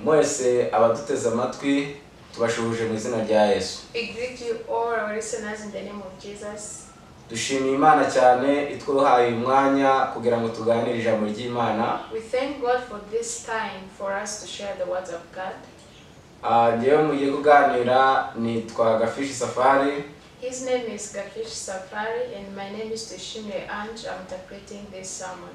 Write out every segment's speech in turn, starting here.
mwese abaduteze amatwi tubashuhuje mu izina rya Yesu. We greet you all our listeners in the name of Jesus. Dushimiye Imana cyane itwuhaye umwanya kugira ngo tuganire ijambo ry'Imana. We thank God for this time for us to share the words of God. Ngiye mugiye kuganira nitwa Gafishi Safari. His name is Gafishi Safari and my name is Tushime Ange. I'm interpreting this sermon.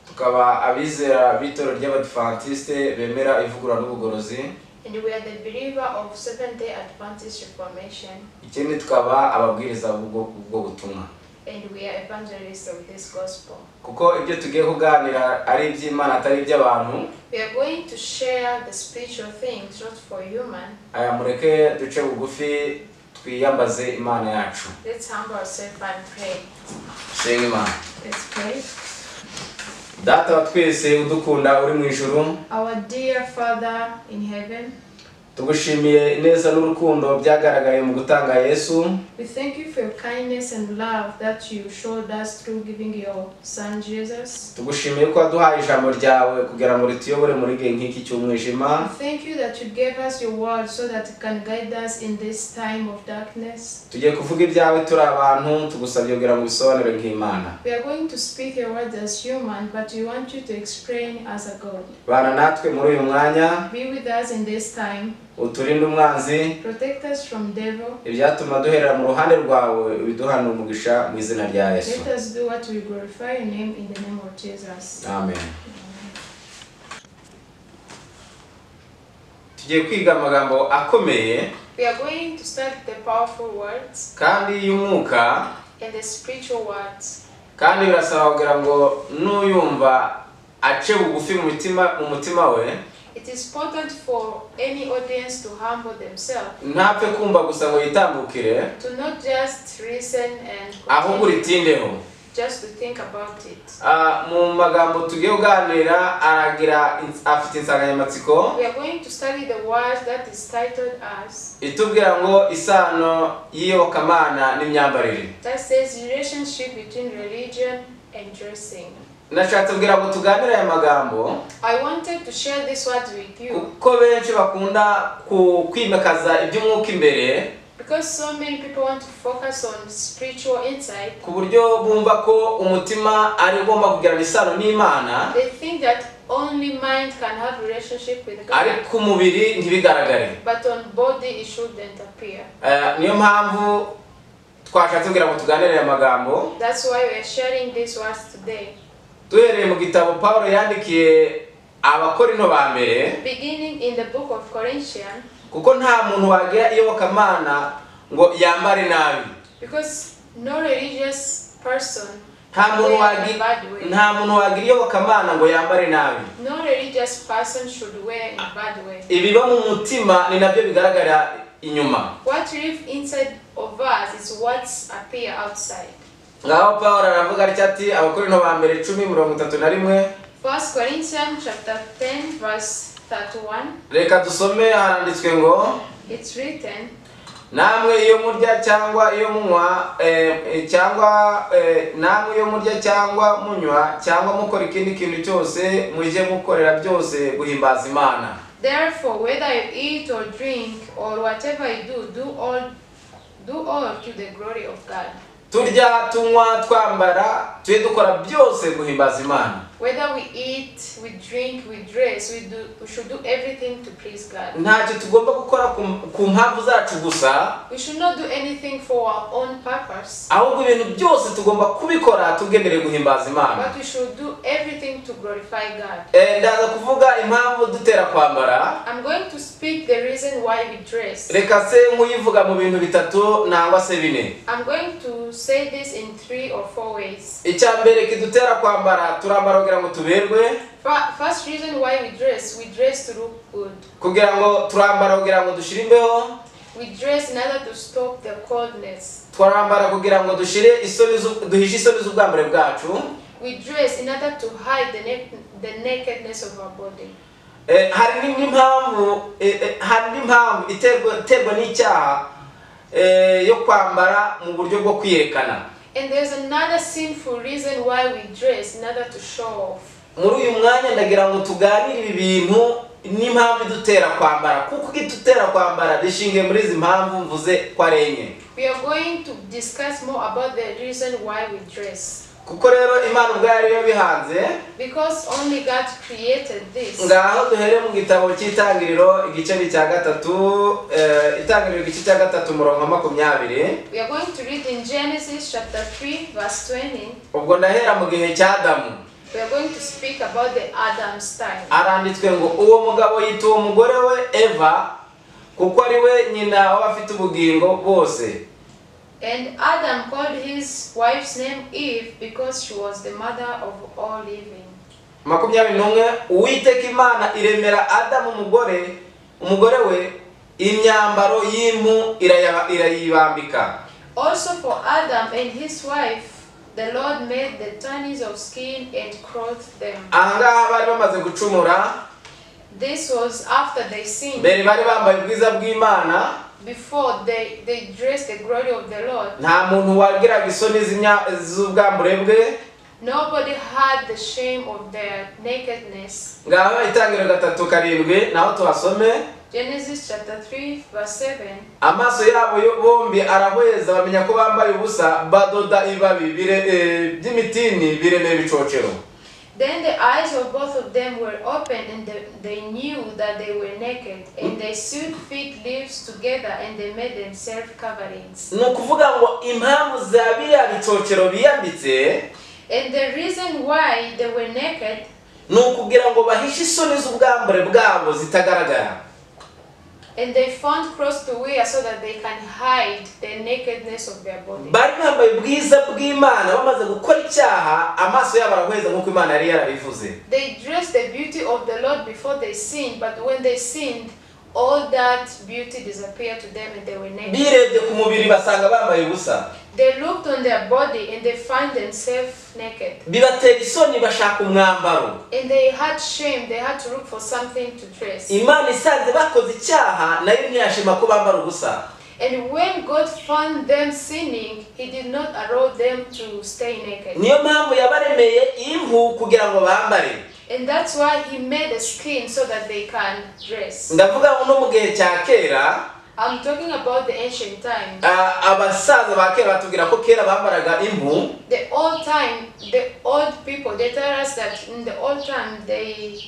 Tukaba abizera bitoro ry'Abadventiste bemera ivugurura n'ubugorozi. And we are the believer of Seventh-day Adventist Reformation. Ikindi tukaba ababwiriza bwo butumwa. And we are evangelists of this gospel. Kuko ibyo tugiye kuganira ari iby'Imana atari iby'abantu. We are going to share the spiritual things not for human. Aya mureke duce bugufi twiyambaze Imana yacu. Let's humble ourselves and pray. Senga Imana. Let's pray. Data wa twese udukunda uri mu ijuru. Our dear Father in heaven, tugushimiye ineza n'urukundo byagaragaye mu gutanga Yesu. We thank you for your kindness and love that you showed us through giving your son Jesus. Tugushimiye ko waduhaye ijambo ryawe kugira ngo rituyobore muri gihe nk'iki cy'umwijima. We thank you that you gave us your word so that it can guide us in this time of darkness. Tugiye kuvuga ibyawe turi abantu tugusabye kugira ngo bisobanure nk'Imana. We are going to speak your words as human, but we want you to explain as a God. Bana natwe muri uyu mwanya. Be with us in this time. Uturinde umwanzi. Protect us from devil. Ibyatuma duherera mu ruhande rwawe biduhana umugisha mu izina rya Yesu. Let us do what we glorify your name in the name of Jesus. Amen. Tugiye kwiga amagambo akomeye. We are going to study the powerful words. Kandi y'umwuka. And the spiritual words. Kandi birasaba kugira ngo nuyumva ace bugufi mu mutima we. It is important for any audience to humble themselves. Ntapfe kumva gusa ngo yitambukire. To not just listen and ahubwo ritindeho. Just to think about it. Mu magambo tugiye kuganira aragira afite insanganyamatsiko. We are going to study the words that is titled as itubwira ngo isano y'iyobokamana n'imyambarire. That says relationship between religion and dressing. Nashatse kugira ngo tuganire aya magambo. I wanted to share this words with you. Kuko benshi bakunda kwimakaza iby'umwuka imbere. Because so many people want to focus on spiritual insight. Ku buryo bumva ko umutima ari ugomba kugirana isano n'Imana. They think that only mind can have relationship with God. Ariko umubiri ntibigaragare. But on body it shouldn't appear. Niyo mpamvu twashatse kugira ngo tuganire aya magambo. That's why we are sharing these words today. Duhereye mu gitabo Paulo yandikiye Abakorinto ba mbere. Beginning in the book of Corinthians. Kuko nta muntu wagira iyobokamana ngo yambare nabi. Because no religious person nta muntu wagira iyobokamana ngo yambare nabi. No religious person should wear in a bad way. Ibiba mu mutima ni nabyo bigaragara inyuma. What live inside of us is what appear outside. Ngaho Paulo aravuga ati Abakorinto ba mbere 10:31. 1 Corinthians chapter 10 verse 31. Reka dusome haranditswe ngo It's written, namwe iyo murya cyangwa iyo munywa namwe iyo murya cyangwa munywa cyangwa mukora ikindi kintu cyose mujye mukorera byose guhimbaza Imana. Therefore whether you eat or drink or whatever you do all to the glory of God. Turya tunywa twambara twe dukora byose guhimbaza Imana. Whether we eat, we drink, we dress, we should do everything to please God. Ntacyo tugomba gukora ku mpamvu zacu gusa. We should not do anything for our own purpose. Ahubwo ibintu byose tugomba kubikora tugendere guhimbaza Imana. But we should do everything to glorify God. Ndaza kuvuga impamvu dutera kwambara. I'm going to speak the reason why we dress. Reka se nkuyivuga mu bintu bitatu nangwa se bine. I'm going to say this in 3 or 4 ways. Icyambere kidutera kwambara turambara kugira ngo tuberwe. First reason why we dress to look good. Kugira ngo turambara kugira ngo dushire imbeho. We dress in order to stop the coldness. Turambara kugira ngo duhishe isoni z'ubwambare bwacu. We dress in order to hide the nakedness of our body. Hari n'impamvu iterwa n'icyaha yo kwambara mu buryo bwo kwiyerekana. And there's another sinful reason why we dress in order to show off. Muri uyu mwanya ndagira ngo tuganire ibi bintu n'impamvu idutera kwambara, kuko idutera kwambara rishingiye muri izi mpamvu mvuze ko ari enye. We are going to discuss more about the reason why we dress. Kuko rero Imana ubwo yari yabihanze, Because only God created this. ngaho duhere mu gitabo cy'Itangiriro igice cya gatatu, Itangiriro igice cya gatatu umurongo 20. We are going to read in Genesis chapter 3 verse 20. Ubwo ndahera mu gihe cya Adamu. We are going to speak about the Adam's time. Aranditswe ngo uwo mugabo yita uwo mugore we Eva, kuko ari we nyina w'abafite ubugingo bose. And Adam called his wife's name Eve because she was the mother of all living. 21 Uwiteka Imana iremera Adamu umugore we imyambaro y'impu irayibambika. Also for Adam and his wife, the Lord made the tunics of skin and clothed them. Ahangaha bari bamaze gucumura. This was after they sinned. Bari bambaye ubwiza bw'Imana. Before they dressed the glory of the Lord. Nta muntu wagiraga isoni z'ubwambure bwe. Nobody had the shame of their nakedness. Ngaho Itangiriro 3:7 naho tuhasome. Genesis chapter 3 verse 7. Amaso yabo bombi arahweza bamenya ko bambaye ubusa, badoda ibabi by'imitini biremera ibicocero. Then the eyes of both of them were opened, and they knew that they were naked, and they sewed fig leaves together, and they made themselves coverings. Nukuvuga ngo impamvu za biriya bicocero biyambitse, And the reason why they were naked, nukugira ngo bahishe isoni z'ubwambure bwabo zitagaragara. and they found clothes to wear so that they can hide the nakedness of their body. Bari bambaye ubwiza bw'Imana bamaze gukora icyaha, amaso yabo arahweza nk'uko Imana yari yarabivuze. They dressed the beauty of the Lord before they sinned, but when they sinned, all that beauty disappeared to them and they were naked. Birebye ku mubiri basanga bambaye ubusa. They looked on their body and they find themselves naked. Bibatera isoni bashaka umwambaro. And they had shame, they had to look for something to dress. Imana isanze bakoze icyaha nayo ntiyashima ko bambara ubusa. And when God found them sinning, He did not allow them to stay naked. Niyo mpamvu yabaremeye impu kugira ngo bambare. And that's why He made a skin so that they can dress. Ndavuga ngo no mu gihe cya kera, I'm talking about the ancient times. abasaza ba kera batubwira ko kera bambaraga impu. The old people, they tell us that in the old time they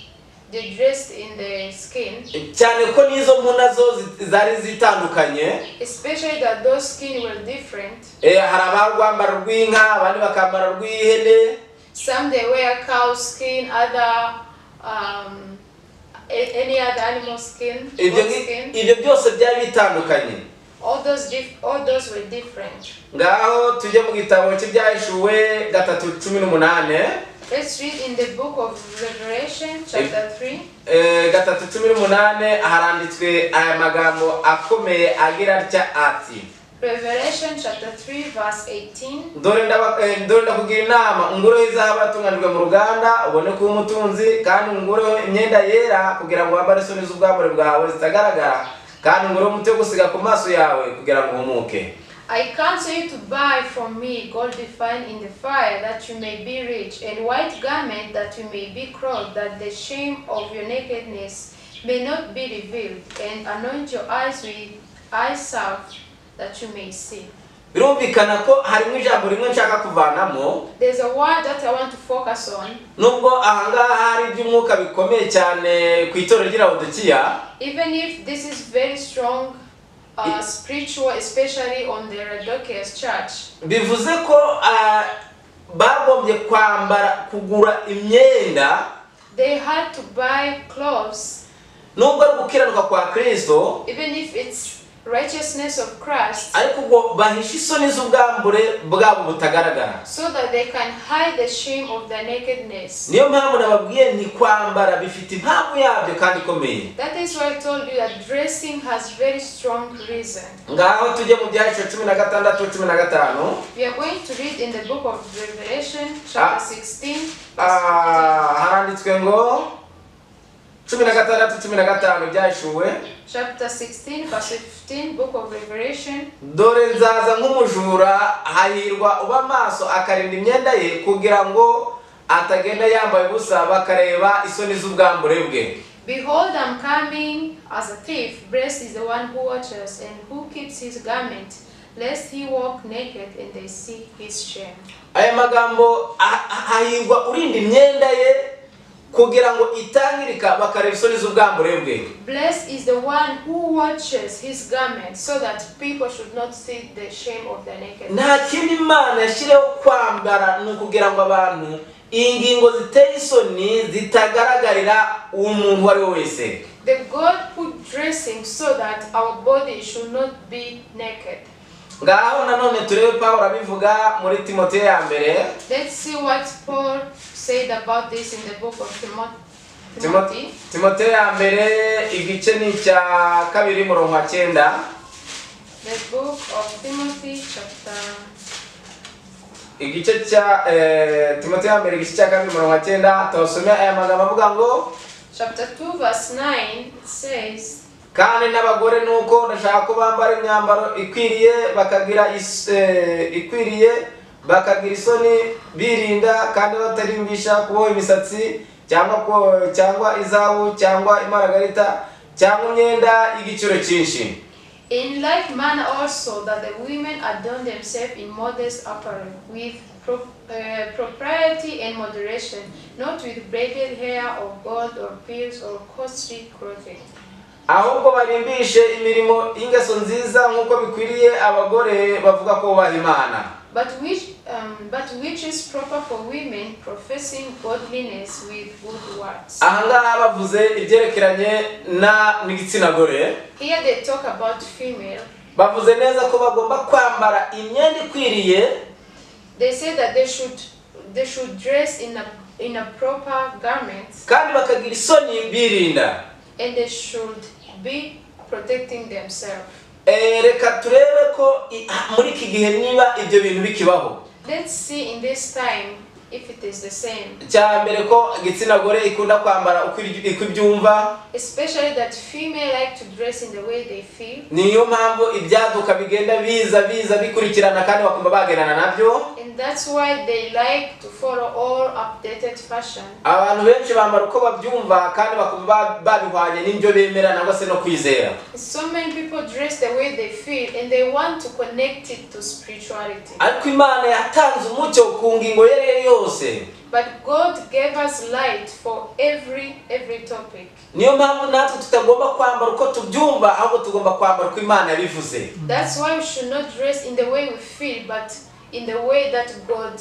dressed in the skin. Cyane ko nizo mpu nazo zari zitandukanye. Especially that those skin were different. Hari abarwambara rw'inka, abandi bakambara rw'ihene. Some they wear cow skin, other any other animal skin. Ibyo byose byari bitandukanye. All those were different. Ngaho tujye mu gitabo cy'Ibyahishuwe 3:18. Let's read in the book of Revelation chapter 3. 3:18 haranditswe aya magambo akomeye agira atya ati. Revelation chapter 3 verse 18. Dore ndakugira inama ungureho izahabu yatunganijwe mu ruganda ubone kuba umutunzi, kandi ungureho imyenda yera kugira ngo wambare isoni z'ubwambure bwawe zitagaragara, kandi ungureho umuti wo gusiga ku maso yawe kugira ngo uhumuke. I counsel you to buy from me gold refined in the fire, that you may be rich, and white garment, that you may be clothed, that the shame of your nakedness may not be revealed, and anoint your eyes with eye salve, that you may see. Birumvikana ko harimo ijambo rimwe nshaka kuvanamo. There's a word that I want to focus on. Nubwo ahangaha hari iby'umwuka bikomeye cyane ku itorero ry'Laodikiya, Even if this is very strong spiritual, especially on the Laodicean church. bivuze ko bagombye kugura imyenda. They had to buy clothes. Nubwo ari gukiranuka kwa Kristo, Even if it's righteousness of Christ, ariko ngo bahishe isoni z'ubwambure bwabo butagaragara, so that they can hide the shame of their nakedness. niyo mpamvu nababwiye ni kwambara bifite impamvu yabyo kandi ikomeye. That is why I told you that dressing has very strong reason. Ngaho tujye mu Byahishuwe 16:15. We are going to read in the book of Revelation chapter 16 haranditswe ngo 16:15 Byahishuwe chapter 16 verse 15, book of Revelation. Dore nzaza nk'umujura, hahirwa uba maso akarinda imyenda ye kugira ngo atagenda yambaye ubusa bakareba isoni z'ubwambure bwe. Behold, I'm coming as a thief. Blessed is the one who watches and who keeps his garment, lest he walk naked and they see his shame. Aya magambo ahirwa urinda imyenda ye kugira ngo itangirika bakareba isoni z'ubwambure bwe. Blessed is the one who watches his garment, so that people should not see the shame of their nakedness. Nta kindi Imana yashyireho kwambara ni ukugira ngo abantu ingingo ziteye isoni zitagaragarira umuntu uwo ari we wese. The God put dressing so that our body should not be naked. Ngaho nanone turebe Pawulo abivuga muri Timoteyo ya mbere. Let's see what Paul said about this in the book of Timothy. Timoteyo ya mbere igice ni cya 2 murongo wa 9. The book of Timothy chapter igice cya Timoteyo ya mbere igice cya 2 murongo wa 9 tosomea aya magambo avuga ngo chapter 2 verse 9 says, kandi n'abagore nuko ndashaka ko bambara imyambaro ikwiriye bakagira isoni birinda kandi batarimbisha kuboha imisatsi cyangwa izabu cyangwa imaragarita cyangwa imyenda y'igiciro cyinshi. In like manner also that the women adorn themselves in modest apparel, with propriety and moderation, not with braided hair or gold or pearls or costly clothing. Ahubwo barimbishe imirimo y'ingeso nziza nk'uko bikwiriye abagore bavuga ko bubaha Imana. But which is proper for women professing godliness with good works. Ahangaha bavuze ibyerekeranye n'igitsina gore. Here they talk about female. Bavuze neza ko bagomba kwambara imyenda ikwiriye. They say that they should dress in a proper garment. Kandi bakagira isoni birinda. And they should be protecting themselves. Reka turebe ko muri iki gihe niba ibyo bintu bikibaho. Let's see in this time if it is the same. Cyambere ko igitsina gore ikunda kwambara uko ibyumva. Especially that female like to dress in the way they feel. Niyo mpamvu ibyaduka bigenda biza bikurikirana kandi bakumva bagenana nabyo. And that's why they like to follow all updated fashion. Abantu benshi bambara uko babyumva kandi bakumva babihwanye n'ibyo bemera nangwa se no kwizera. So many people dress the way they feel and they want to connect it to spirituality. Ariko Imana yatanze umucyo ku ngingo yere yose. But God gave us light for every topic. Niyo mpamvu natwe tutagomba kwambara uko tubyumva ahubwo tugomba kwambara uko Imana yabivuze. That's why we should not dress in the way we feel, but in the way that God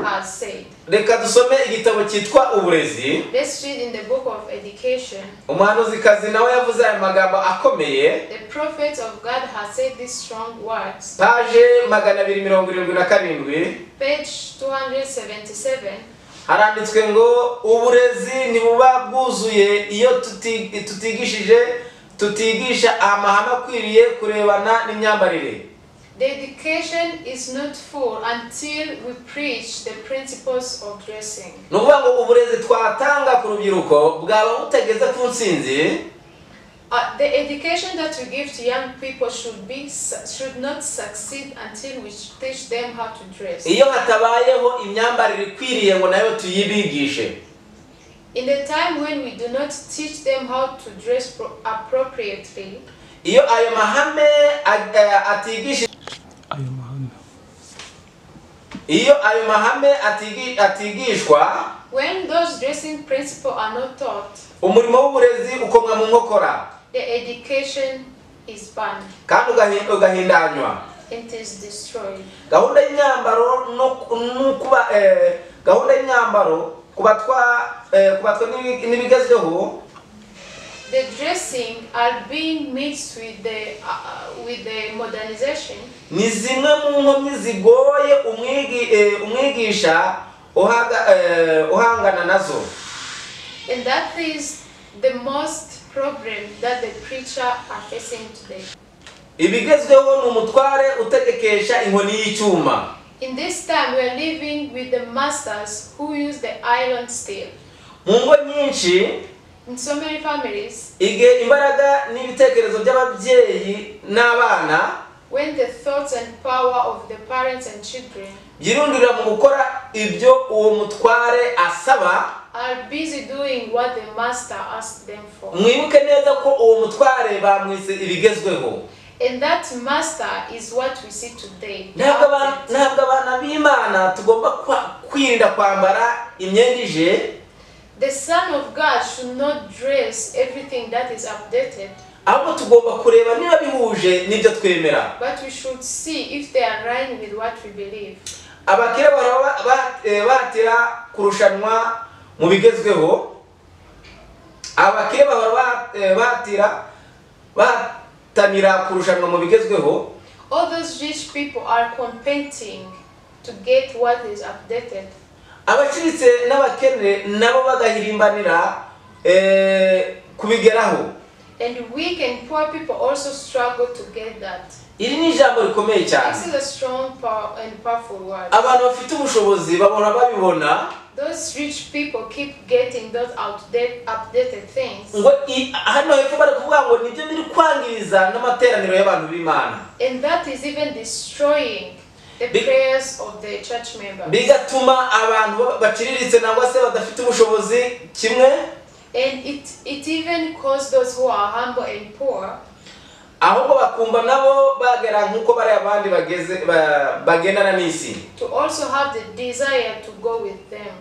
has said. Reka dusome igitabo cyitwa Uburezi. Let's read in the book of Education. Umuhanuzikazi nawe yavuze aya magambo akomeye. The prophet of God has said these strong words. Page 277. Page 277. Haranditswe ngo uburezi ntibuba bwuzuye iyo tutigisha amahame akwiriye kurebana n'imyambarire. The education is not full until we preach the principles of dressing. Nuvuga ngo uburezi twatanga ku rubyiruko bwaba butageze ku nsinzi. The education that we give to young people should not succeed until we teach them how to dress. Iyo hatabayeho imyambarire ikwiriye ngo nayo tuyibigishe. In the time when we do not teach them how to dress appropriately, iyo ayo mahame atigishwa, when those dressing principles are not taught, umurimo w'uburezi ukomwa mu nkokora. the education is banned. Kandi ugahindanywa. It is destroyed. Gahunda y'imyambaro kubatwa n'ibigezweho. The dressing are being mixed with the modernization. Ni zimwe mu nkomyi zigoye umwigisha uhangana nazo. And that is the most problem that the preacher are facing today. Ibigezweho n'umutware utegekesha inkoni y'icyuma. In this time we are living with the masters who use the iron steel. Mu ngo nyinshi, in so many families, igihe imbaraga n'ibitekerezo by'ababyeyi n'abana, when the thoughts and power of the parents and children girundira mu gukora ibyo uwo mutware asaba, are busy doing what the master asked them for. mwibuke neza ko uwo mutware bamwise ibigezweho. And that master is what we see today. Ntabwo abana b'Imana tugomba kwirinda kwambara imyenda ije. The Son of God should not dress everything that is updated. Ahubwo tugomba kureba niba bihuje n'ibyo twemera. But we should see if they are right with what we believe. Abakire bahatira kurushanwa mu bigezweho. Abakire bahatanira kurushanwa mu bigezweho. All those rich people are competing to get what is updated. Abaciritse n'abakene nabo bagahirimbanira kubigeraho. And weak and poor people also struggle to get that. Iri ni ijambo rikomeye cyane. This is a strong and powerful word. Abantu bafite ubushobozi babona babibona. Those rich people keep getting those updated things. Ngo hano hepfo bari kuvuga ngo nibyo biri kwangiriza n'amateraniro y'abantu b'Imana. And that is even destroying the prayers of the church members. Bigatuma abantu baciriritse nangwa se badafite ubushobozi kimwe. And it even caused those who are humble and poor. Ahubwo bakumva nabo bagera nkuko bari abandi bagendana n'isi. To also have the desire to go with them.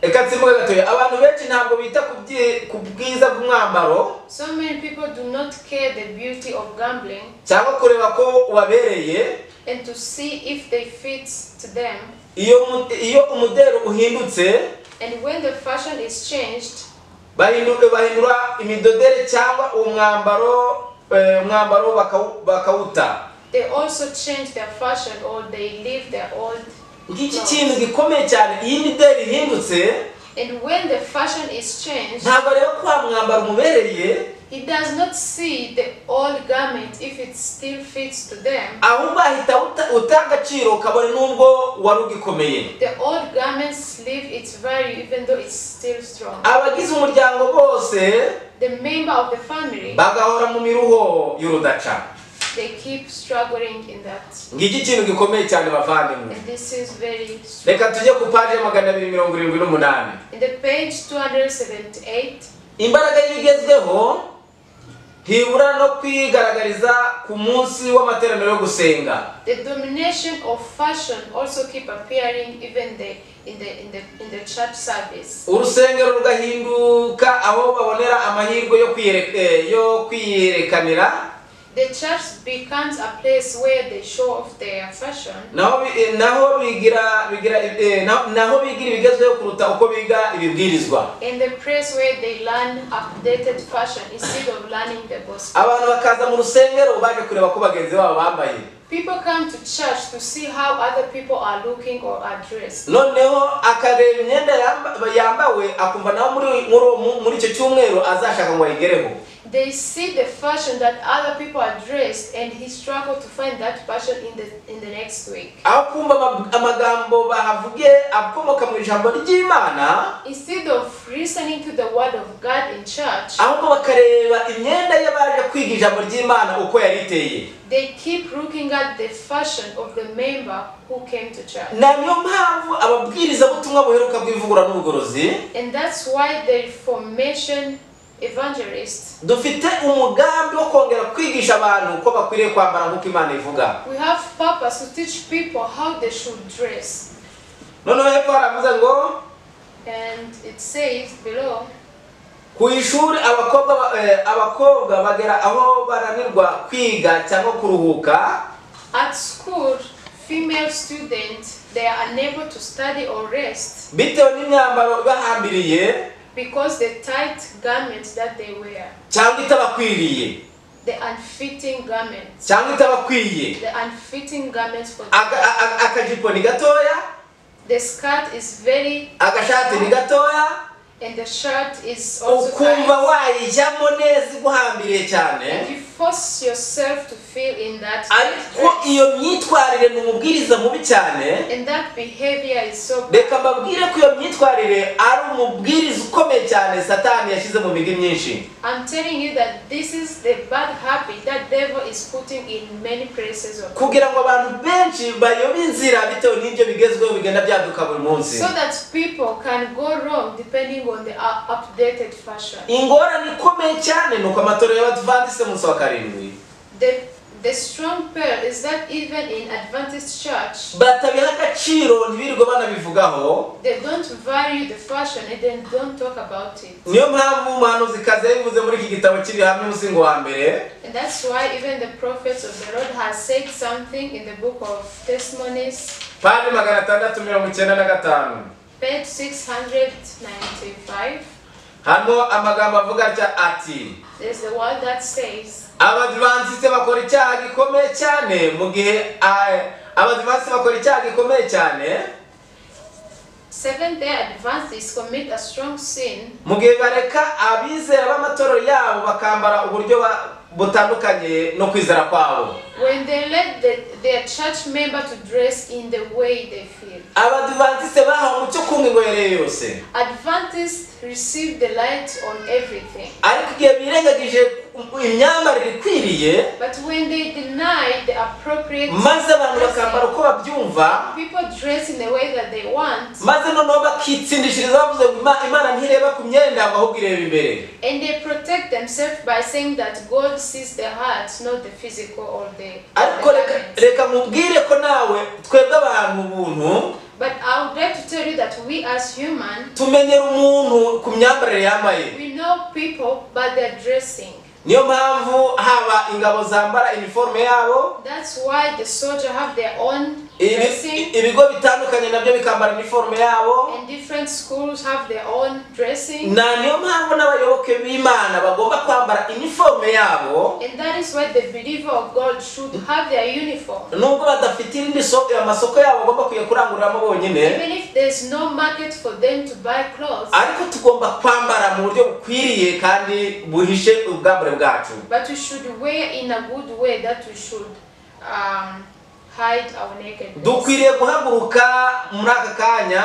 Ekatsimuga gatoya abantu benshi ntabwo bita ku bwiza bw'umwambaro. So many people do not care the beauty of gambling. Cyangwa kureba ko wabereye. And to see if they fit to them. Iyo umudero uhindutse. And when the fashion is changed. Bahindura imidodere cyangwa umwambaro bakawuta. They also change their fashion or they leave their old. Ngiki kintu gikomeye cyane iyi mideri ihindutse. And when the fashion is changed, ntabwo rero kwa mwambaro umubereye. He does not see the old garment if it still fits to them. Ahubwo ahita utagaciro kabone nubwo warugikomeye. The old garments leave its value even though it's still strong. Abagize umuryango bose, the member of the family, bagahora mu miruho y'urudaca. They keep struggling in that. Ngiki kintu gikomeye cyane bavandimwe. And this is very. Reka tujye ku page 278. In the page 278. Imbaraga y'ibigezweho hibura no kwigaragariza ku munsi w'amateraniro yo gusenga. The domination of fashion also keep appearing even in the church service. Urusengero rugahinduka aho babonera amahirwe yo kwiyerekanira. The church becomes a place where they show off their fashion. Naho bigira ibigezweho kuruta uko biga ibibwirizwa. In the place where they learn updated fashion instead of learning the gospel. Abantu bakaza mu rusengero baje kureba ko bagenzi babo bambaye. People come to church to see how other people are looking or are dressed. Noneho akareba imyenda yambawe akumva naho muri icyo cyumweru azashaka ngo ayigereho. They see the fashion that other people are dressed and he struggled to find that fashion in the next week. Amagambo bahavuge akomoka mu ijambo ry'Imana. Instead of listening to the word of God in church, ahubwo bakareba imyenda y'abaje kwiga ijambo ry'Imana uko yariteye. They keep looking at the fashion of the member who came to church. Na niyo mpamvu ababwiriza butumwa buheruka bw'ivugurura n'ubugorozi. And that's why the Reformation evangelists, dufite umugambi wo kongera kwigisha abantu ko bakwiriye kwambara nk'uko Imana ivuga. We have purpose to teach people how they should dress. Noneho hepfo haravuze ngo, and it says below, ku ishuri abakobwa bagera aho bananirwa kwiga cyangwa kuruhuka. At school, female students, they are unable to study or rest. Bitewe n'imyambaro bahambiriye. Because the tight garments that they wear. Cyangwa itabakwiriye. The unfitting garments. Cyangwa itabakwiye. The unfitting garments for akajipo ni gatoya. The skirt is very. Agashati ni gatoya. And the shirt is also ukumva wayijyamo neza guhambiriye cyane. And you force yourself to feel in that ariko iyo myitwarire ni umubwiriza mubi cyane, and that behavior is so bad. reka mbabwire ko iyo myitwarire ari umubwiriza ukomeye cyane Satani yashyize mu migi myinshi. I'm telling you that this is the bad habit that devil is putting in many places of kugira ngo abantu benshi bayobe inzira bitewe n'ibyo bigezweho bigenda byaduka buri munsi, so that people can go wrong depending on the updated fashion. ingorane ikomeye cyane nuko amatorero y'Abadiventiste mu munsi wa karindwi The strong part is that even in Adventist church, batabiha agaciro ntibirirwe banabivugaho, they don't value the fashion and they don't talk about it. niyo mpamvu umuhanuzi kaze yabivuze muri iki gitabo cy'ibihamya umuzingo wa mbere, And that's why even the prophets of the Lord has said something in the book of Testimonies, page 695, page 695. hano amagambo avuga ati There's the word that says, Abadiventiste bakora icyaha gikomeye cyane mu gihe Abadiventiste bakora icyaha gikomeye cyane Seventh-day Adventists commit a strong sin mu gihe bareka abizera b'amatorero yabo bakambara uburyo butandukanye no kwizera kwabo, when they let their church member to dress in the way they feel. Abadiventiste bahawe umucyo ku ngingo yose, Adventists receive the light on everything. ariko igihe birengagije imyambarire ikwiriye, But when they deny the appropriate maze abantu bakambara dressing, uko babyumva, people dress in the way that they want, maze noneho bakitsindishiriza bavuze ngo Imana ntireba ku myenda ahubwo ireba imbere, and they protect themselves by saying that God sees their hearts, not the physical or the ariko garments. reka mubwire ko nawe twebwe abantu ubuntu But I would like to tell you that we as human, tumenyera umuntu ku myambarire yambaye. we know people by their dressing. Niyo mpamvu haba ingabo zambara uniforme yabo, That's why the soldiers have their own dressing, ibigo bitandukanye nabyo bikambara uniforme yabo, and different schools have their own dressing. na niyo mpamvu n'abayoboke b'Imana bagomba kwambara uniforme yabo, And that is why the believer of God should have their uniform. nubwo badafite irindi amasoko yabo bagomba kuya kuranguriramo bonyine, Even if there's no market for them to buy clothes, ariko tugomba kwambara mu buryo bukwiriye kandi buhishe ubwambure bwacu. but we should wear in a good way that we should hide our nakedness. Dukwiriye guhaguruka muri aka kanya,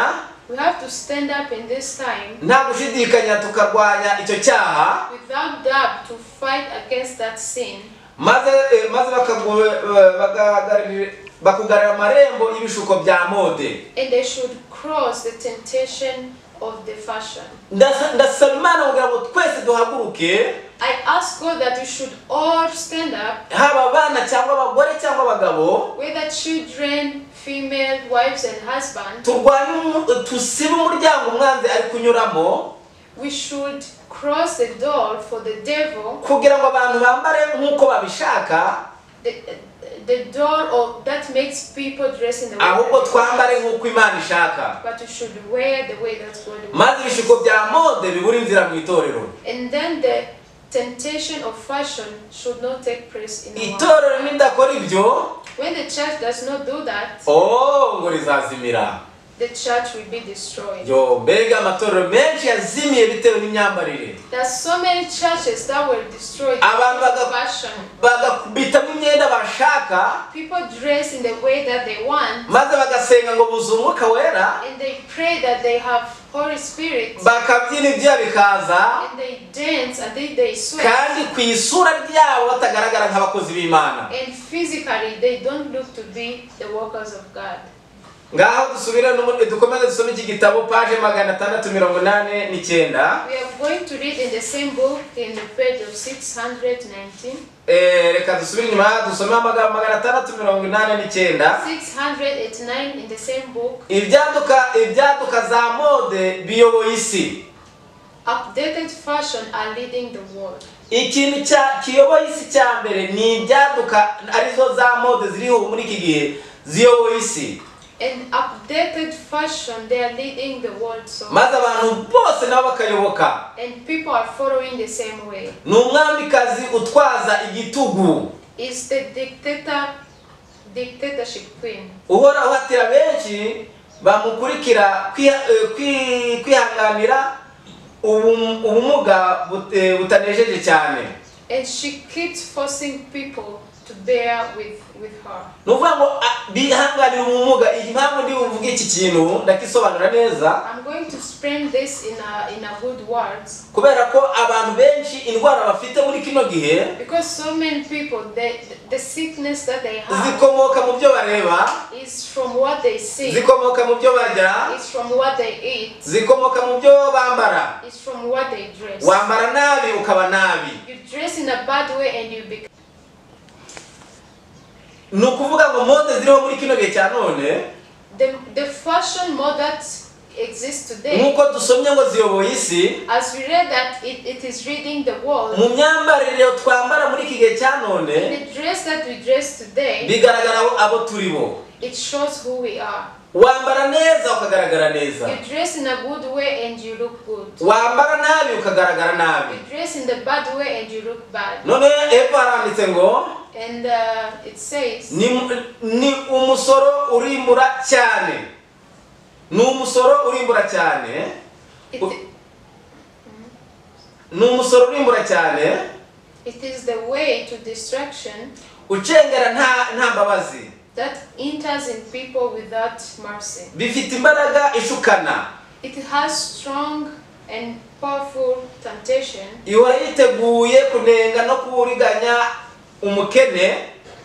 We have to stand up in this time nta gushidikanya tukarwanya icyo cyaha, without doubt to fight against that sin, maze bakugarira amarembo y'ibishuko bya mode. and they should cross the temptation of the fashion. Ndasaba Imana kugira ngo twese duhaguruke, I ask God that we should all stand up, haba abana cyangwa abagore cyangwa abagabo, whether children, female, wives and husbands. turwanye tusibe umuryango umwanzi ari kunyuramo, We should cross the door for the devil, kugira ngo abantu bambare nk'uko babishaka, the door of that makes people dress in the way ahubwo that they twambare want. nk'uko Imana ishaka, But we should wear the way that God wants. maze ibishuko bya mode bibura inzira mu itorero. And then the temptation of fashion should not take place in the world. Itorero nidakora ibyo, When the church does not do that, ngo rizazimira. the church will be destroyed. Yo, mbega amatorero menshi yazimiye bitewe n'imyambarire. There's so many churches that were destroyed Abantu because of fashion. bagakubitamo imyenda bashaka, People dress in the way that they want, maze bagasenga ngo buze umwuka wera, and they pray that they have Holy Spirit, bakabyina ibyaha bikaza, and they dance until they sweat, kandi ku isura ryabo batagaragara nk'abakozi b'Imana. and physically they don't look to be the workers of God. Ngaho dusubire dukomeze dusome iki gitabo page 689. We are going to read in the same book in the page of 619. Reka dusubire inyuma dusome amagambo 689. 689 in the same book. Ibyaduka za mode biyoboye isi. Updated fashion are leading the world. Ikintu kiyoboye isi cya mbere ni ibyaduka arizo za mode ziriho muri iki gihe ziyoboye isi. And updated fashion, they are leading the world so much. Maze abantu bose nabo bakayoboka. And people are following the same way. Ni umwamikazi utwaza igitugu. It's the dictatorship queen. Uhora uhatira benshi bamukurikira kwihanganira ubumuga butanejeje cyane. And she keeps forcing people to bear with her. nuvuga ngo bihanganira umumuga. Impamvu ndi uvuga iki kintu ndakisobanura neza. I'm going to explain this in a good words. Kubera ko abantu benshi indwara bafite muri kino gihe, Because so many people, the sickness that they have zikomoka mu byo bareba, is from what they see, zikomoka mu byo barya, is from what they eat, zikomoka mu byo bambara. is from what they dress. Wambara nabi ukaba nabi. You dress in a bad way and you become. Nukuvuga ngo mode ziriho muri kino gihe cya none, The fashion mode that exists today, nkuko dusomye ngo ziyoboye isi, as we read that it is reading the world. mu myambarire twambara muri iki gihe cya none, The dress that we dress today, bigaragara abo turi bo. it shows who we are. Wambara neza ukagaragara neza, You dress in a good way and you look good. wambara nabi ukagaragara nabi. You dress in the bad way and you look bad. None hepfo haranditse ngo And it says, ni umusoro urimbura cyane. Ni umusoro urimbura cyane. Ni umusoro urimbura cyane. it is the way to destruction Ucengera nta mbabazi. that enters in people without mercy. Bifite imbaraga ishukana. It has strong and powerful temptation. Ihora yiteguye kunenga no kuriganya umukene.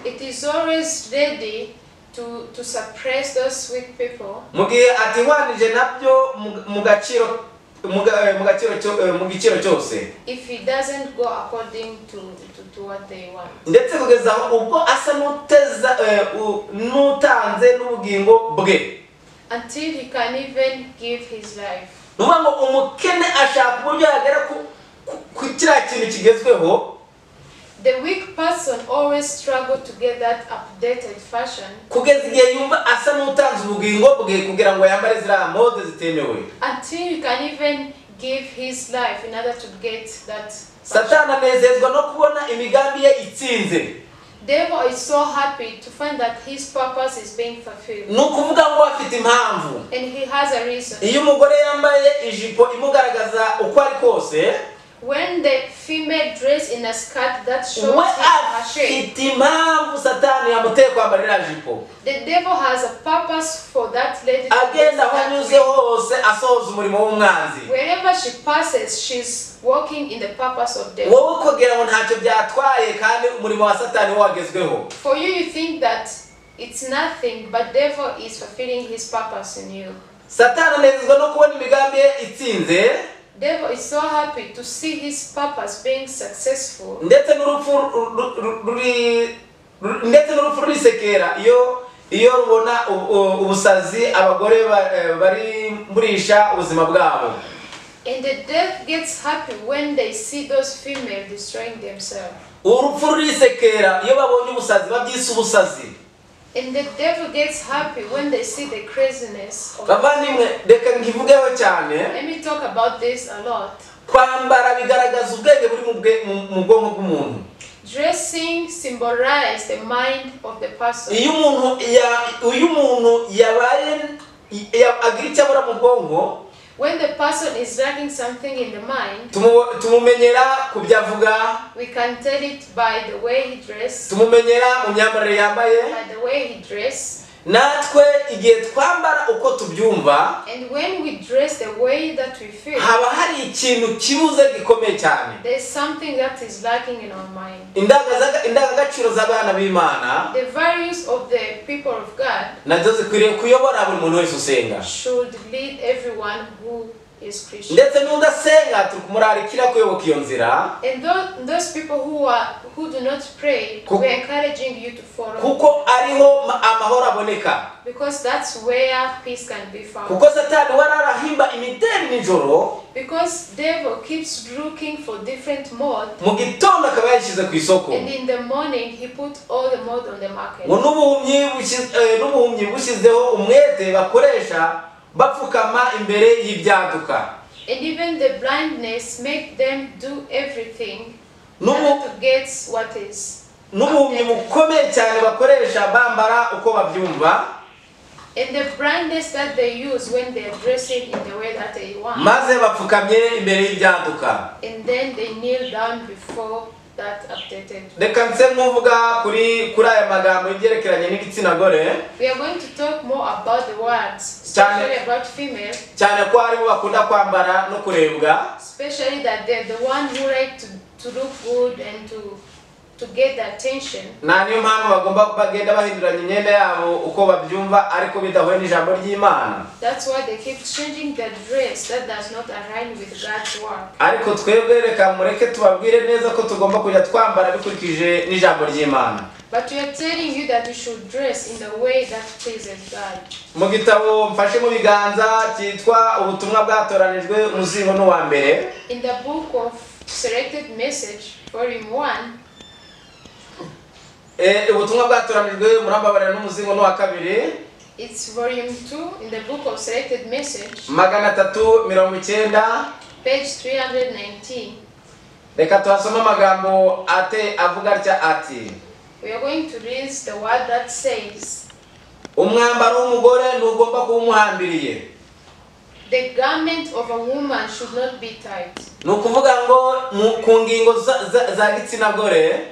It is always ready to suppress those weak people. Mugihe atihwanije nabyo mu giciro cyose. If he doesn't go according to what they want. Ndetse kugeza ubwo asa n'utanze n'ubugingo bwe. Until he can even give his life. Nuvuga ngo umukene ashaka uburyo yagera ku kiriya kintu kigezweho. The weak person always struggle to get that updated fashion. Kugeza igihe yumva asa n'utanze ubugingo bwe kugira ngo yambare ziriya mode zitemewe. Until he can even give his life in order to get that fashion. Satani anezezwa no kubona imigambi ye itsinze. Devil is so happy to find that his purpose is being fulfilled. Nukuvuga ngo afite impamvu. And he has a reason. Iyo umugore yambaye ijipo imugaragaza uko ari kose, when the female dress in a skirt that shows we her shape, afite impamvu Satani yamuteye kwambara iriya jipo. the devil has a purpose for that lady. Agenda aho anyuze hose asohoza umurimo w'umwanzi. Wherever she passes, she's walking in the purpose of devil. Wowe kugira ngo ntacyo byatwaye kandi umurimo wa Satani wagezweho. For you, you think that it's nothing, but devil is fulfilling his purpose in you. Satani anezezwa no kubona imigambi ye itsinze. Devil is so happy to see his purpose being successful. Ndetse n'urupfu rurisekera iyo rubona ubusazi abagore bari murisha ubuzima bwabo. And the death gets happy when they see those females destroying themselves. Urupfu rurisekera iyo babonye ubusazi babyise ubusazi. And the devil gets happy when they see the craziness of Bavandimwe reka nkivugeho cyane. Let me talk about this a lot. Kwambara bigaragaza ubwenge buri mu bwonko bw'umuntu. Dressing symbolizes the mind of the person. Iyo umuntu yabaye agira icyo abura mu bwonko, when the person is lacking something in the mind, tumumenyera ku byo avuga, we can tell it by the way he dressed, tumumenyera mu myambarire yambaye, by the way he dressed. natwe igihe twambara uko tubyumva, And when we dress the way that we feel, haba hari ikintu kibuze gikomeye cyane. there's something that is lacking in our mind. Indangagaciro z'abana b'Imana, The values of the people of God nazo zikwiriye kuyobora buri muntu wese usenga. should lead everyone who is Christian. Ndetse n'udasenga turi kumurarikira kuyoboka iyo nzira. And those people who do not pray, we're encouraging you to follow. Kuko ariho amahoro aboneka. Because that's where peace can be found. Kuko Satani wararahimba imideli nijoro. Because devil keeps looking for different mode. Mu gitondo akaba yashyize ku isoko. And in the morning he put all the mode on the market. Ngo n'ubuhumyi bushyizeho umwete bakoresha bapfukama imbere y'ibyaduka. And even the blindness make them do everything in order to get what is. N'ubuhumyi bukomeye cyane bakoresha bambara uko babyumva. And the blindness that they use when they are dressing in the way that they want. Maze bapfukamye imbere y'ibyaduka. And then they kneel down before that updated. Reka nse nkuvuga kuri aya magambo y'ibyerekeranye n'igitsina gore. We are going to talk more about the words, especially about female. Cyane ko ari bo bakunda kwambara no kurebwa. Especially that they're the one who like to look good and to get the attention. Na niyo mpamvu bagomba bagenda bahinduranya imyenda yabo uko babyumva ariko bidahuye n'ijambo ry'Imana. That's why they keep changing their dress that does not align with God's word. Ariko twebwe reka mureke tubabwire neza ko tugomba kujya twambara bikurikije n'ijambo ry'Imana. But we are telling you that you should dress in the way that pleases God. Mu gitabo mfashe mu biganza cyitwa ubutumwa bwatoranijwe umuzingo n'uwa mbere. In the book of Selected Message, volume 1, ubutumwa bwatoranijwe murambabarira n'umuzingo n'uwa kabiri. it's volume 2 in the book of Selected Message, 390, page 319. Reka tuhasome amagambo avuga atya ati: We are going to read the word that says, umwambaro w'umugore ntugomba kuba umuhambiriye. the garment of a woman should not be tight. Nukuvuga ngo ku ngingo za gitsina gore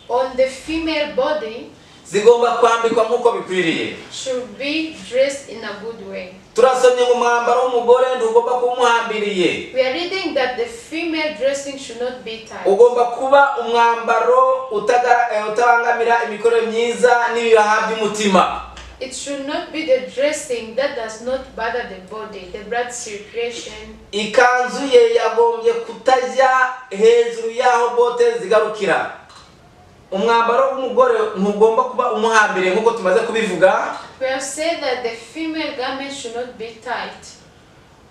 On the female body zigomba kwambikwa nk'uko bikwiriye. should be dressed in a good way. Turasomye ngo umwambaro w'umugore ntugomba kuba umuhambiriye. We are reading that the female dressing should not be tight. Ugomba kuba umwambaro utabangamira imikorere myiza n'ibihaha by'umutima. It should not be the dressing that does not bother the body, the blood circulation. Ikanzu ye yagombye kutajya hejuru yaho bote zigarukira. Umwambaro w'umugore ntugomba kuba umuhambiriye nk'uko tumaze kubivuga. We have said that the female garment should not be tight.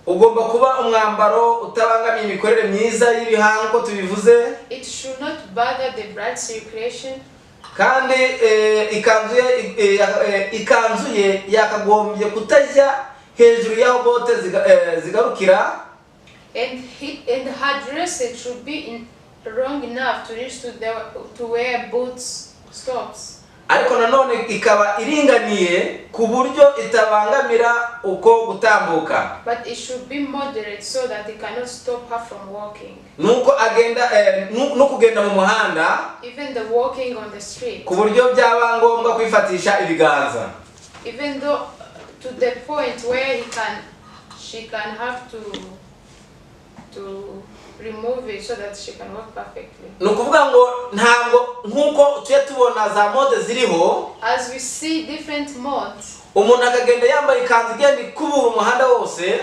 Ugomba kuba umwambaro utabangamiye imikorere myiza y'ibihaha nk'uko tubivuze. It should not bother the blood circulation. Kandi ikanzu ye yakagombye kutajya hejuru yaho bote zigarukira. And her dressing should be long enough to reach to where boots stops. Ariko nanone ikaba iringaniye ku buryo itabangamira uko gutambuka. But it should be moderate so that it cannot stop her from walking. Nuko agenda no kugenda mu muhanda, Even the walking on the street. ku buryo byaba ngombwa kwifatisha ibiganza. Even though to the point where she can have to remove it so that she can walk perfectly. Nukuvuga ngo ntabwo nkuko tuje tubona za mode ziriho. As we see different modes, Umuntu akagenda yambaye ikanzu igenda ikubura umuhanda wose.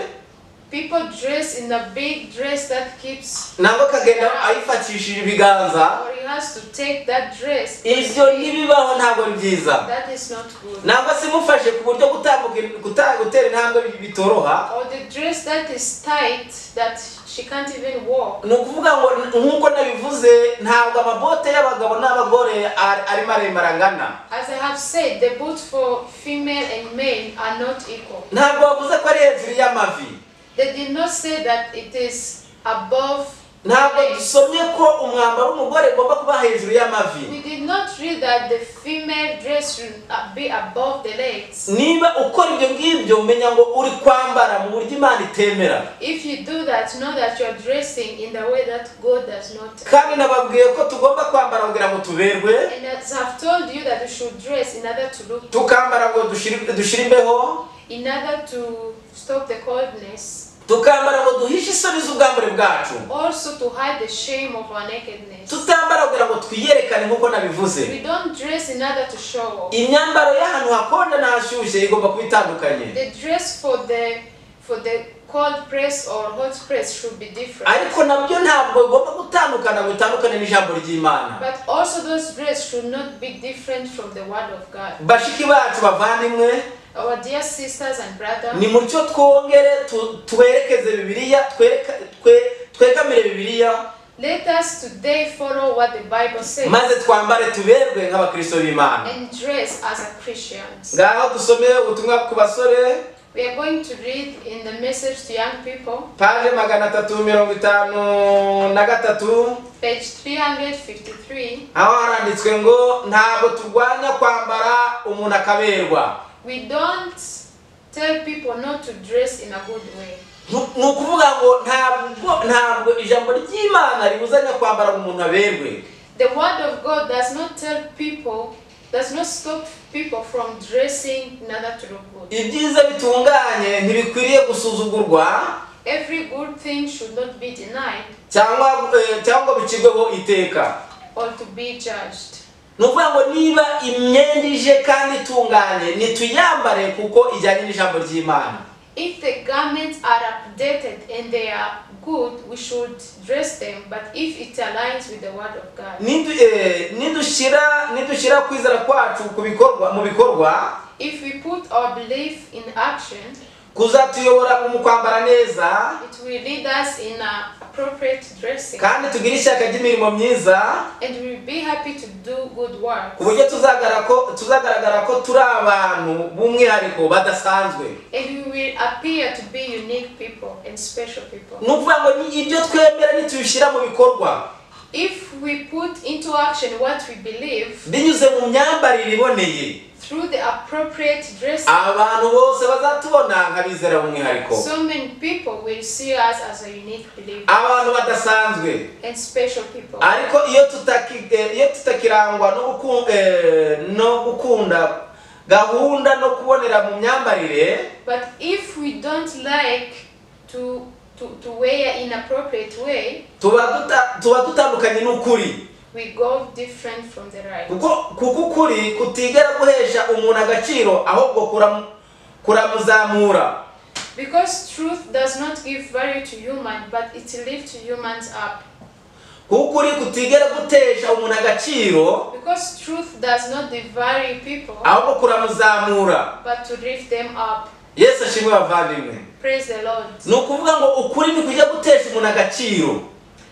people dress in a big dress that keeps. Ntabwo kagenda ayifatishije ibiganza. Or he has to take that dress. Ibyo ntibibaho, ntabwo ari byiza. That is not good. Ntabwo simufashe ku buryo gutera intambwe bitoroha. Or the dress that is tight that she can't even walk. Nukuvuga ngo nkuko nabivuze ntabwo amabote y'abagabo n'abagore ari maremare angana. As I have said, the boots for female and men are not equal. Ntabwo bavuze ko ari hejuru y'amavi. They did not say that it is above. Ntabwo dusomye ko umwambaro w'umugore ugomba kuba hejuru y'amavi. We did not read that the female dress should be above the legs. Niba ukora ibyo ngibyo umenya ngo uri kwambara mu buryo Imana itemera. If you do that, know that you are dressing in the way that God does not. Kandi nababwiye ko tugomba kwambara kugira ngo tuberwe. And as I've told you that you should dress in order to look. Tukambara ngo dushire imbeho. In order to stop the coldness. Tukambara ngo duhishe isoni z'ubwambure bwacu. Also to hide the shame of our nakedness. Tutambara kugira ngo twiyerekane nkuko nabivuze. We don't dress in order to show off. Imyambaro y'ahantu hakonje n'ahashyushye igomba kuba itandukanye. The dress for the cold press or hot press should be different. Ariko nabyo ntabwo igomba gutandukana gutandukane n'ijambo ry'Imana. But also those dress should not be different from the word of God. Bashiki bacu bavandimwe, Our dear sisters and brothers, ni mucyo twongere twerekeze Bibiliya, twegamire Bibiliya. let us today follow what the Bible says. Maze twambare tuberwe nk'abakristo b'Imana. And dress as a Christians. Ngaho dusome ubutumwa ku basore. We are going to read in the message to young people. Page 353. Page 353. Aho haranditswe ngo ntabwo turwanya kwambara umuntu akaberwa. We don't tell people not to dress in a good way. Nukuvuga ngo ntabwo ijambo ry'Imana ribuzanya kwambara umuntu aberwe. The word of God does not tell people, does not stop people from dressing in order to look good. ibyiza bitunganye ntibikwiriye gusuzugurwa Every good thing should not be denied cyangwa bicirweho iteka. or to be judged. Nuvuga ngo niba imyenda ije kandi itunganye nituyambare kuko ijyanye n'ijambo ry'Imana. If the garments are updated and they are good, we should dress them, but if it aligns with the word of God. Nidushira kwizera kwacu mu bikorwa, If we put our belief in action, kuzatuyobora mu kwambara neza, it will lead us in appropriate dressing, kandi tugira ishyaka ry'imirimo myiza, and we will be happy to do good work. ku buryo tuzagaragara ko turi abantu b'umwihariko badasanzwe. And we will appear to be unique people and special people. Nuvuga ngo ibyo twemera nitubishyira mu bikorwa, If we put into action what we believe binyuze mu myambarire iboneye, through the appropriate dressing, abantu bose bazatubona nk'abizera b'umwihariko, so many people will see us as a unique believer abantu badasanzwe. and special people. Ariko iyo tutakirangwa no gukunda gahunda no kubonera mu myambarire, But if we don't like to wear in appropriate way, tuba dutandukanye n'ukuri, we go different from the right. kuko ukuri kutigera guhesha umuntu agaciro, ahubwo kuramuzamura. Because truth does not give value to human, but it lifts humans up. Kuko ukuri kutigera gutesha umuntu agaciro, Because truth does not devalue people, ahubwo kuramuzamura. but to lift them up. Yesu ashimwe bavandimwe. Praise the Lord. Ni ukuvuga ngo ukuri ntikujya gutesha umuntu agaciro,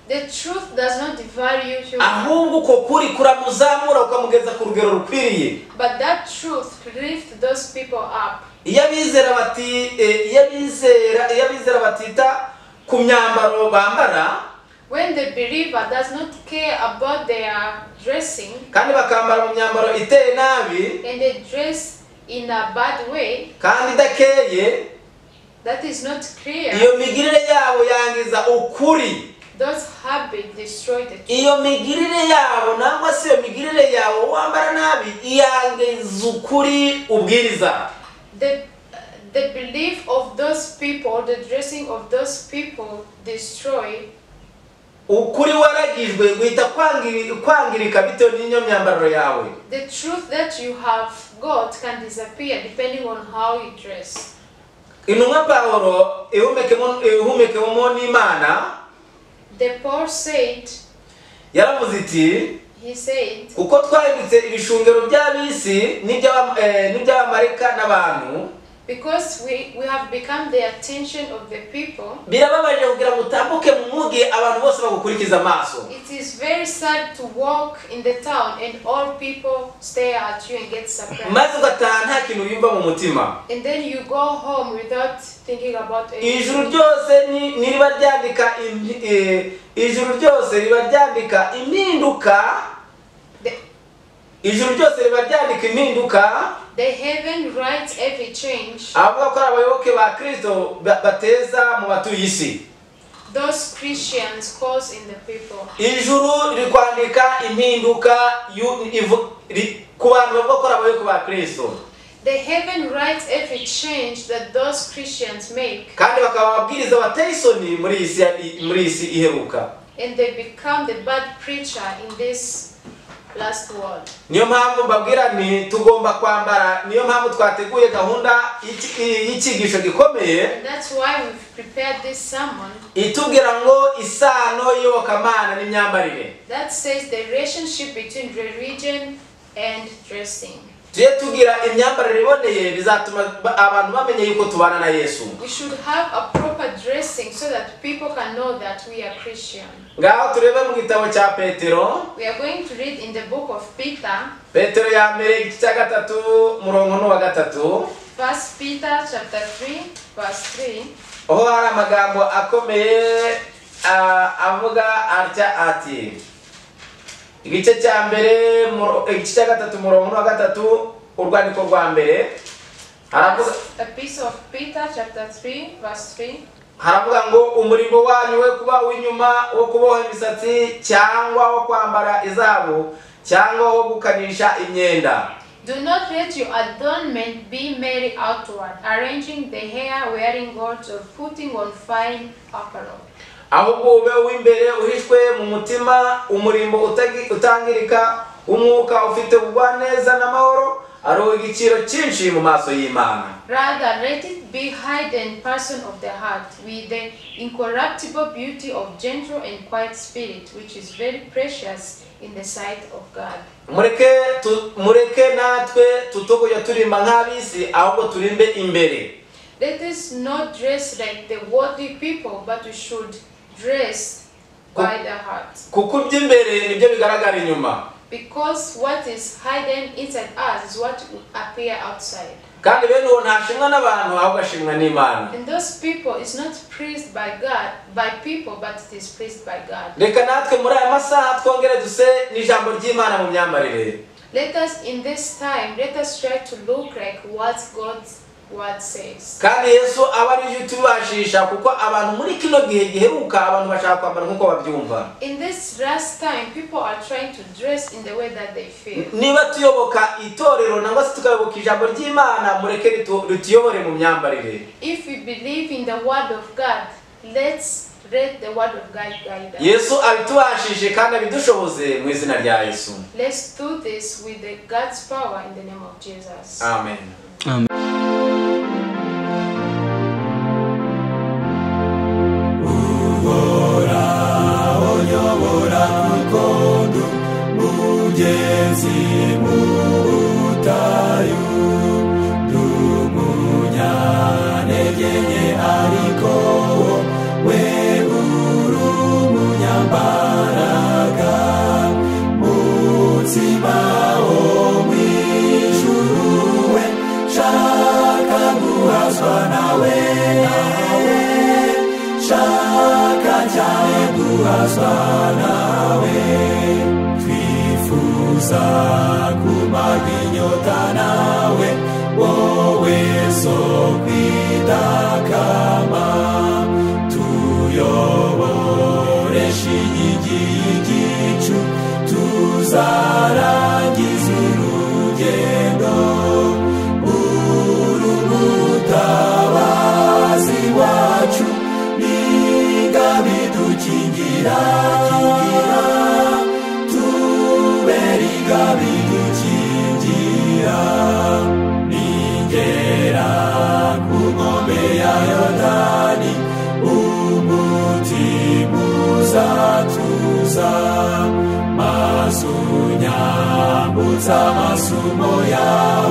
The truth does not devalue human, ahubwo uko kuri kuramuzamura ukamugeza ku rugero rukwiriye. but that truth lifts those people up. Iyo abizera batita ku myambaro bambara, When the believer does not care about their dressing kandi bakambara mu myambaro iteye nabi and they dress in a bad way, kandi idakeye, that is not clear, iyo migirire yabo yangiza ukuri. those habits destroy the truth. Iyo migirire yabo nangwa se iyo migirire yabo wambara nabi yangiza ukuri ubwiriza. The belief of those people, the dressing of those people destroy. Ukuri waragijwe guhita kwangirika bitewe n'iyo myambariro yawe. The truth that you have got can disappear depending on how you dress. Intumwa Pawulo ihumekewemo n'Imana, The Paul said, yaravuze iti, he said, kuko twahindutse ibishungero by'ab'isi n'iby'abamarayika n'abantu, because we have become the attention of the people. birababaje kugira ngo utambuke mu mugi abantu bose bagukurikiza amaso. It is very sad to walk in the town and all people stare at you and get surprised. Maze ugataha nta kintu yumva mu mutima. And then you go home without thinking about Ijuru anything. ryose riba ryandika impinduka. Ijuru ryose riba ryandika impinduka. The heaven writes every change. Avuga ko abayoboke ba Kristo bateza mu batuye isi. Those Christians cause in the people. Ijuru rikwandika impinduka ku bantu bavuga ko abayoboke ba Kristo. The heaven writes every change that those Christians make. Kandi bakaba babwiriza bateye isoni muri isi iheruka. And they become the bad preacher in this last world. Niyo mpamvu mbabwira ni tugomba kwambara, niyo mpamvu twateguye gahunda y'icyigisho gikomeye. And that's why we've prepared this sermon. Itubwira ngo isano y'iyobokamana n'imyambarire. That says the relationship between religion and dressing. Tujye tugira imyambarire iboneye bizatuma abantu bamenye yuko tubana na Yesu. We should have a proper dressing so that people can know that we are Christian. Ngaho turebe mu gitabo cya Petero. We are going to read in the book of Peter. Petero ya mbere igice cya 3 murongo wa 3. First Peter chapter 3 verse 3. Aho hari amagambo akomeye avuga atya ati, igice cya mbere igice cya 3 murongo wa 3 urwandiko rwa mbere aravuga, A piece of Peter chapter 3 verse 3. haravuga ngo umurimo wanyu we kuba w'inyuma wo kuboha imisatsi cyangwa wo kwambara izahabu cyangwa wo gukanisha imyenda. Do not let your adornment be merely outward, arranging the hair, wearing gold, or putting on fine apparel. Ahubwo ube w'imbere uhishwe mu mutima, umurimo utangirika, umwuka ufite ubugwaneza n'amahoro, ari igiciro cyinshi mu maso y'Imana. Rather, let it be hidden person of the heart, with the incorruptible beauty of gentle and quiet spirit, which is very precious in the sight of God. Mureke natwe tutokoya turimba nk'abisi, ahubwo turimbe imbere. Let us not dress like the worldly people, but we should dress by the heart. Kuko iby'imbere nibyo bigaragara inyuma. Because what is hidden inside us is what will appear outside. Kandi bene uwo ntashimwa n'abantu, ahubwo ashimwa n'Imana. And those people is not praised by God, by people, but it is praised by God. Reka natwe muri aya masaha twongere duse n'ijambo ry'Imana mu myambarire. Let us in this time, let us try to look like what God's word says. Kandi Yesu abari tubashisha kuko abantu muri kino gihe giheruka abantu bashaka kwambara nkuko babyumva. In this last time, people are trying to dress in the way that they feel. Niba tuyoboka itorero nangwa se tukayoboka ijambo ry'Imana, mureke rituyobore mu myambarire. If we believe in the word of God, let's let the word of God guide us. Yesu abitubashije kandi abidushoboze mu izina rya Yesu. Let's do this with God's power in the name of Jesus. Amen. Amen. Masunya, masumo ya